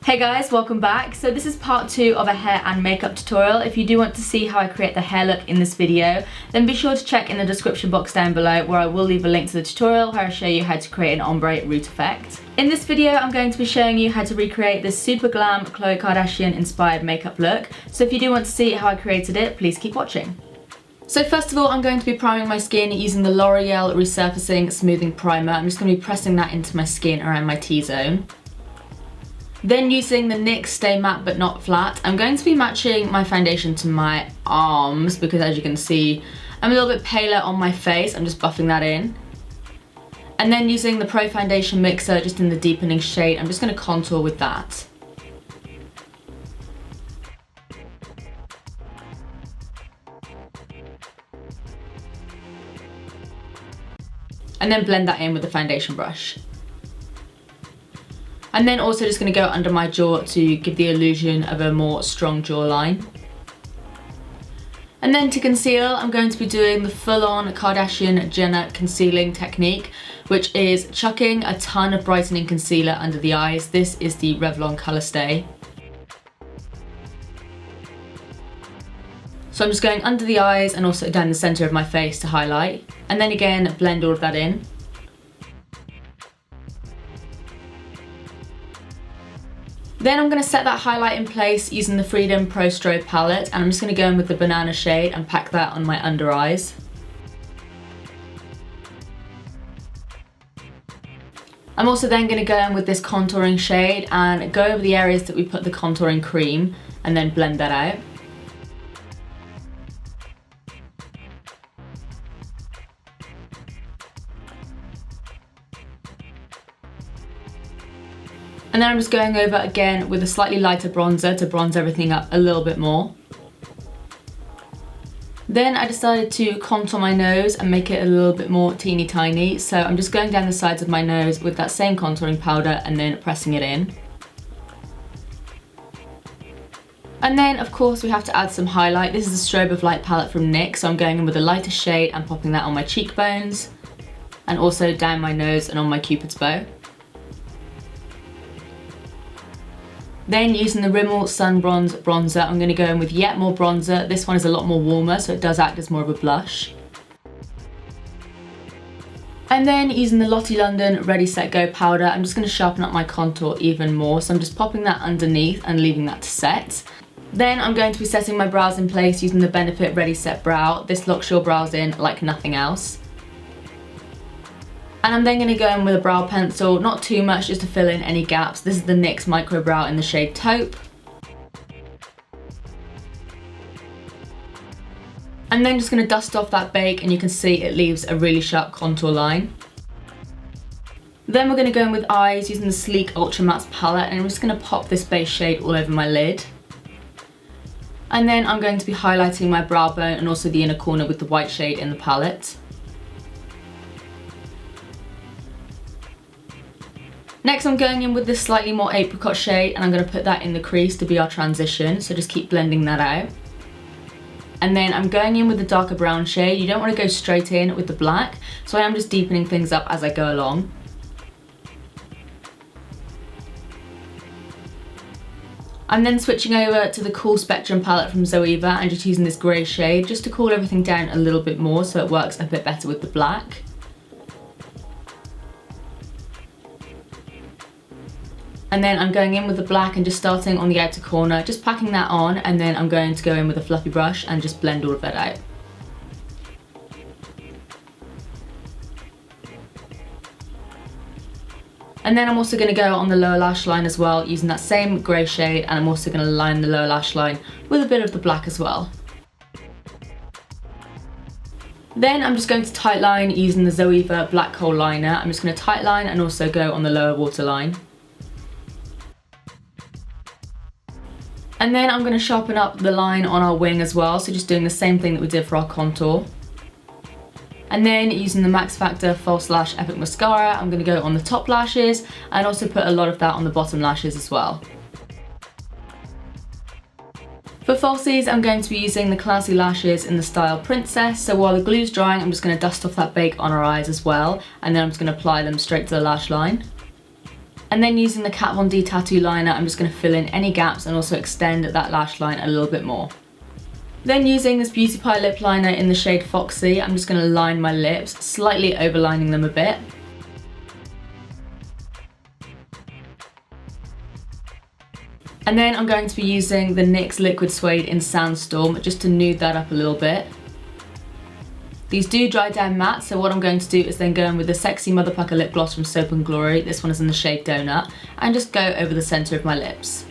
Hey guys, welcome back. So this is part 2 of a hair and makeup tutorial. If you do want to see how I create the hair look in this video, then be sure to check in the description box down below where I will leave a link to the tutorial where I show you how to create an ombre root effect. In this video, I'm going to be showing you how to recreate this super glam Khloe Kardashian inspired makeup look. So if you do want to see how I created it, please keep watching. So first of all, I'm going to be priming my skin using the L'Oreal Resurfacing Smoothing Primer. I'm just going to be pressing that into my skin around my T-zone. Then using the NYX Stay Matte But Not Flat, I'm going to be matching my foundation to my arms because as you can see, I'm a little bit paler on my face. I'm just buffing that in. And then using the Pro Foundation Mixer just in the deepening shade, I'm just going to contour with that. And then blend that in with the foundation brush. And then also just going to go under my jaw to give the illusion of a more strong jawline. And then to conceal, I'm going to be doing the full-on Kardashian Jenner concealing technique, which is chucking a ton of brightening concealer under the eyes. This is the Revlon Colour Stay. So I'm just going under the eyes and also down the centre of my face to highlight. And then again, blend all of that in. Then I'm going to set that highlight in place using the Freedom Pro Strobe palette, and I'm just going to go in with the banana shade and pack that on my under eyes. I'm also then going to go in with this contouring shade and go over the areas that we put the contouring cream and then blend that out. And then I'm just going over again with a slightly lighter bronzer to bronze everything up a little bit more. Then I decided to contour my nose and make it a little bit more teeny tiny. So I'm just going down the sides of my nose with that same contouring powder and then pressing it in. And then of course we have to add some highlight. This is the Strobe of Light palette from NYX. So I'm going in with a lighter shade and popping that on my cheekbones and also down my nose and on my Cupid's bow. Then using the Rimmel Sun Bronze bronzer, I'm going to go in with yet more bronzer. This one is a lot more warmer, so it does act as more of a blush. And then using the Lottie London Ready Set Go powder, I'm just going to sharpen up my contour even more. So I'm just popping that underneath and leaving that to set. Then I'm going to be setting my brows in place using the Benefit Ready Set Brow. This locks your brows in like nothing else. And I'm then going to go in with a brow pencil, not too much, just to fill in any gaps. This is the NYX Micro Brow in the shade Taupe. And then just going to dust off that bake, and you can see it leaves a really sharp contour line. Then we're going to go in with eyes using the Sleek Ultra Matte palette, and I'm just going to pop this base shade all over my lid. And then I'm going to be highlighting my brow bone and also the inner corner with the white shade in the palette. Next I'm going in with this slightly more apricot shade and I'm going to put that in the crease to be our transition, so just keep blending that out. And then I'm going in with the darker brown shade. You don't want to go straight in with the black, so I am just deepening things up as I go along. I'm then switching over to the Cool Spectrum palette from Zoeva and just using this grey shade just to cool everything down a little bit more so it works a bit better with the black. And then I'm going in with the black and just starting on the outer corner, just packing that on, and then I'm going to go in with a fluffy brush and just blend all of that out. And then I'm also going to go on the lower lash line as well, using that same grey shade, and I'm also going to line the lower lash line with a bit of the black as well. Then I'm just going to tightline using the Zoeva Black Hole Liner. I'm just going to tightline and also go on the lower waterline. And then I'm going to sharpen up the line on our wing as well, so just doing the same thing that we did for our contour. And then using the Max Factor False Lash Epic Mascara, I'm going to go on the top lashes and also put a lot of that on the bottom lashes as well. For falsies, I'm going to be using the Classy Lashes in the style Princess, so while the glue's drying, I'm just going to dust off that bake on our eyes as well, and then I'm just going to apply them straight to the lash line. And then using the Kat Von D tattoo liner, I'm just going to fill in any gaps and also extend that lash line a little bit more. Then using this Beauty Pie lip liner in the shade Foxy, I'm just going to line my lips, slightly overlining them a bit. And then I'm going to be using the NYX Liquid Suede in Sandstorm just to nude that up a little bit. These do dry down matte, so what I'm going to do is then go in with the Sexy Mother Pucker lip gloss from Soap & Glory, this one is in the shade Donut, and just go over the centre of my lips.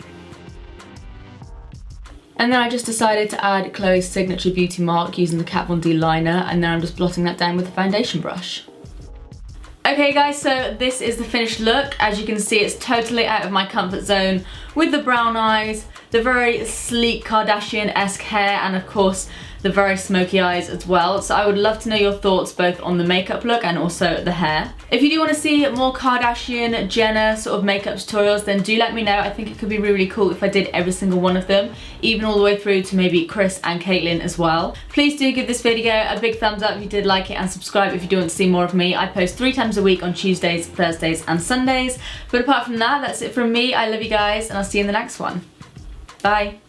And then I just decided to add Khloe's signature beauty mark using the Kat Von D liner, and then I'm just blotting that down with a foundation brush. Okay guys, so this is the finished look. As you can see, it's totally out of my comfort zone with the brown eyes, the very sleek Kardashian-esque hair, and of course the very smoky eyes as well. So I would love to know your thoughts both on the makeup look and also the hair. If you do want to see more Kardashian, Jenner sort of makeup tutorials, then do let me know. I think it could be really cool if I did every single one of them, even all the way through to maybe Kris and Caitlyn as well. Please do give this video a big thumbs up if you did like it, and subscribe if you do want to see more of me. I post 3 times a week on Tuesdays, Thursdays and Sundays. But apart from that, that's it from me. I love you guys, and I'll see you in the next one. Bye.